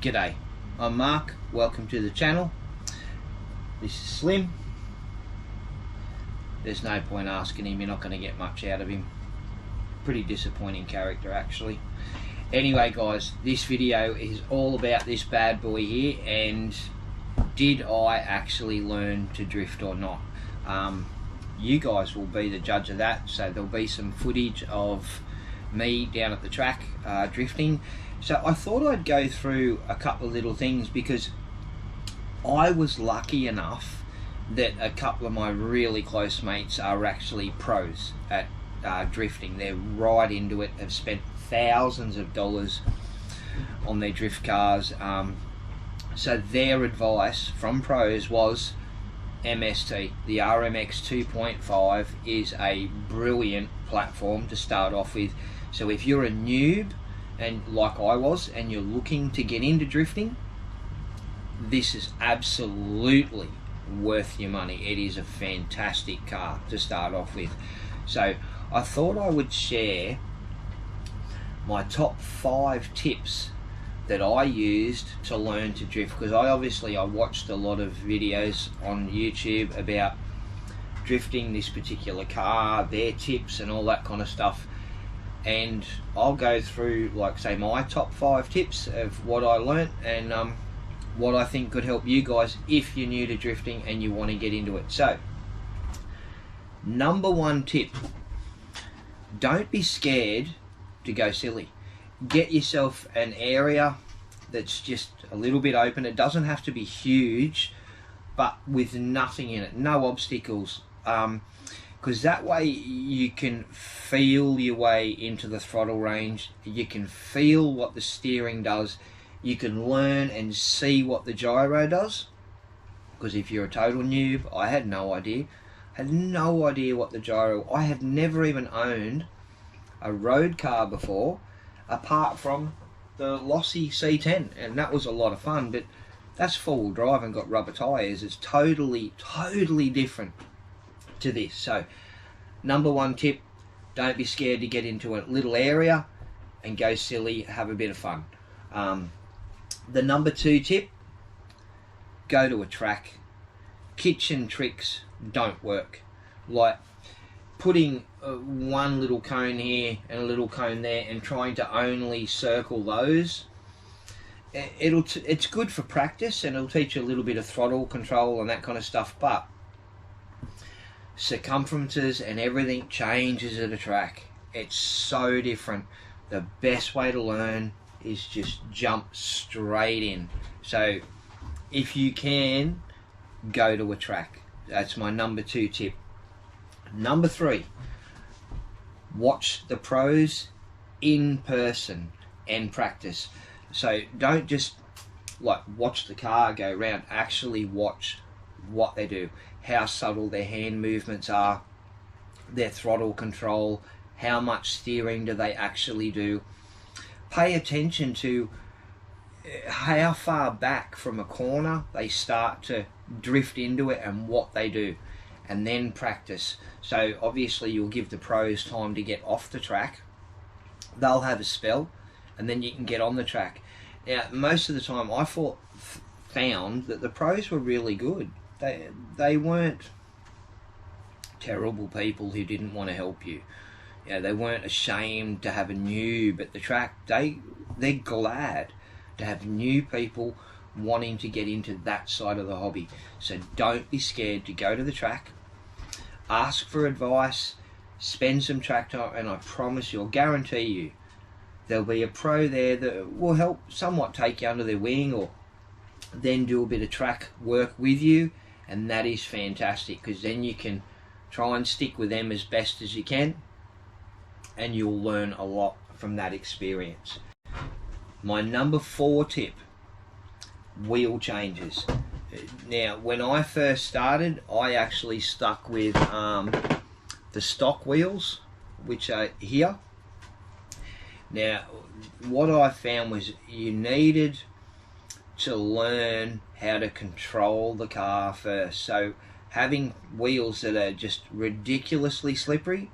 G'day, I'm Mark, welcome to the channel. This is Slim. There's no point asking him, you're not going to get much out of him. Pretty disappointing character actually. Anyway guys, this video is all about this bad boy here and did I actually learn to drift or not. You guys will be the judge of that, so there'll be some footage of me down at the track drifting. So I thought I'd go through a couple of little things because I was lucky enough that a couple of my really close mates are actually pros at drifting. They're right into it, have spent thousands of dollars on their drift cars. So their advice from pros was MST. The RMX 2.5 is a brilliant platform to start off with. So if you're a noob, and like I was, and you're looking to get into drifting, this is absolutely worth your money. It is a fantastic car to start off with. So I thought I would share my top 5 tips that I used to learn to drift, because I watched a lot of videos on YouTube about drifting this particular car, their tips and all that kind of stuff, and I'll go through, like say, my top 5 tips of what I learnt and what I think could help you guys if you're new to drifting and you want to get into it. So number 1 tip, don't be scared to go silly. Get yourself an area that's just a little bit open. It doesn't have to be huge, but with nothing in it, no obstacles, because that way you can feel your way into the throttle range, you can feel what the steering does, you can learn and see what the gyro does. Because if you're a total noob, I had no idea what the gyro. I have never even owned a road car before, apart from the Lossy C10, and that was a lot of fun, but that's 4-wheel drive and got rubber tyres. It's totally different to this. So number 1 tip, don't be scared to get into a little area and go silly, have a bit of fun. The number 2 tip, go to a track. Kitchen tricks don't work, like putting one little cone here and a little cone there and trying to only circle those. It's good for practice and it'll teach you a little bit of throttle control and that kind of stuff, but circumferences and everything changes at a track. It's so different. The best way to learn is just jump straight in. So if you can, go to a track. That's my number 2 tip. Number 3, watch the pros in person and practice. So don't just like watch the car go around, actually watch what they do, how subtle their hand movements are, their throttle control, how much steering do they actually do. Pay attention to how far back from a corner they start to drift into it and what they do, and then practice. So obviously you'll give the pros time to get off the track, they'll have a spell, and then you can get on the track. Now most of the time I found that the pros were really good. They weren't terrible people who didn't want to help you. You know, they weren't ashamed to have a noob at the track. They're glad to have new people wanting to get into that side of the hobby. So don't be scared to go to the track, ask for advice, spend some track time, and I promise you, I'll guarantee you, there'll be a pro there that will help somewhat take you under their wing or then do a bit of track work with you, and that is fantastic, because then you can try and stick with them as best as you can and you'll learn a lot from that experience. My number 4 tip, wheel changes. Now when I first started, I actually stuck with the stock wheels, which are here. Now what I found was you needed to learn how to control the car first. So having wheels that are just ridiculously slippery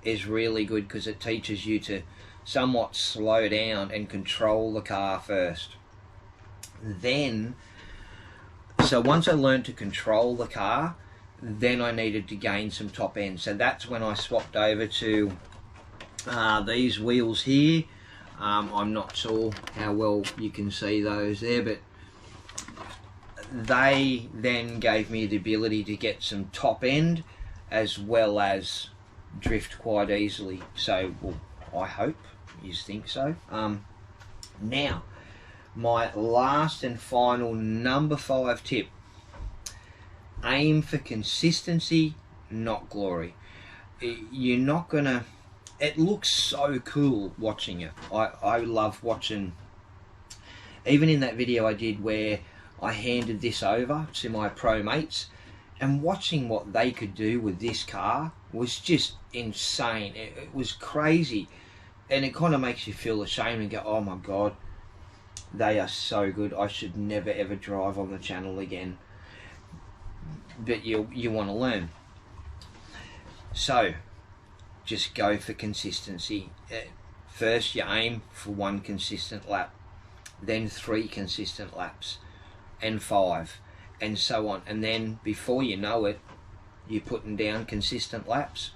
is really good, because it teaches you to somewhat slow down and control the car first. Then, so once I learned to control the car, then I needed to gain some top end. So that's when I swapped over to these wheels here. I'm not sure how well you can see those there, but they then gave me the ability to get some top end as well as drift quite easily. So, well, I hope you think so. Now, my last and final number 5 tip: aim for consistency, not glory. You're not gonna, it looks so cool watching it. I love watching, even in that video I did where I handed this over to my pro mates, and watching what they could do with this car was just insane. It was crazy, and it kind of makes you feel ashamed and go, oh my god, they are so good. I should never ever drive on the channel again. But you want to learn. So just go for consistency. First you aim for 1 consistent lap, then 3 consistent laps, and 5, and so on, and then before you know it, you're putting down consistent laps.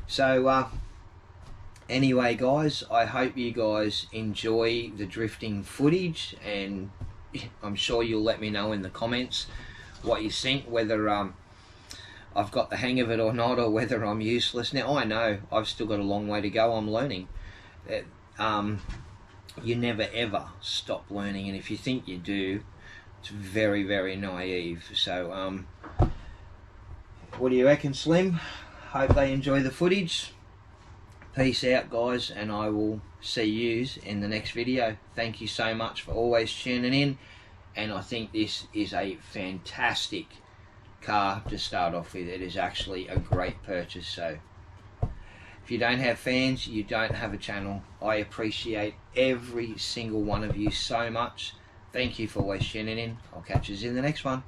So anyway guys, I hope you guys enjoy the drifting footage, and I'm sure you'll let me know in the comments what you think, whether I've got the hang of it or not, or whether I'm useless. Now I know I've still got a long way to go. I'm learning. You never ever stop learning, and if you think you do, it's very, very naive. So what do you reckon, Slim? Hope they enjoy the footage. Peace out guys, and I will see yous in the next video. Thank you so much for always tuning in, and I think this is a fantastic car to start off with. It is actually a great purchase. So if you don't have fans, you don't have a channel. I appreciate every single one of you so much. Thank you for always tuning in. I'll catch you in the next one.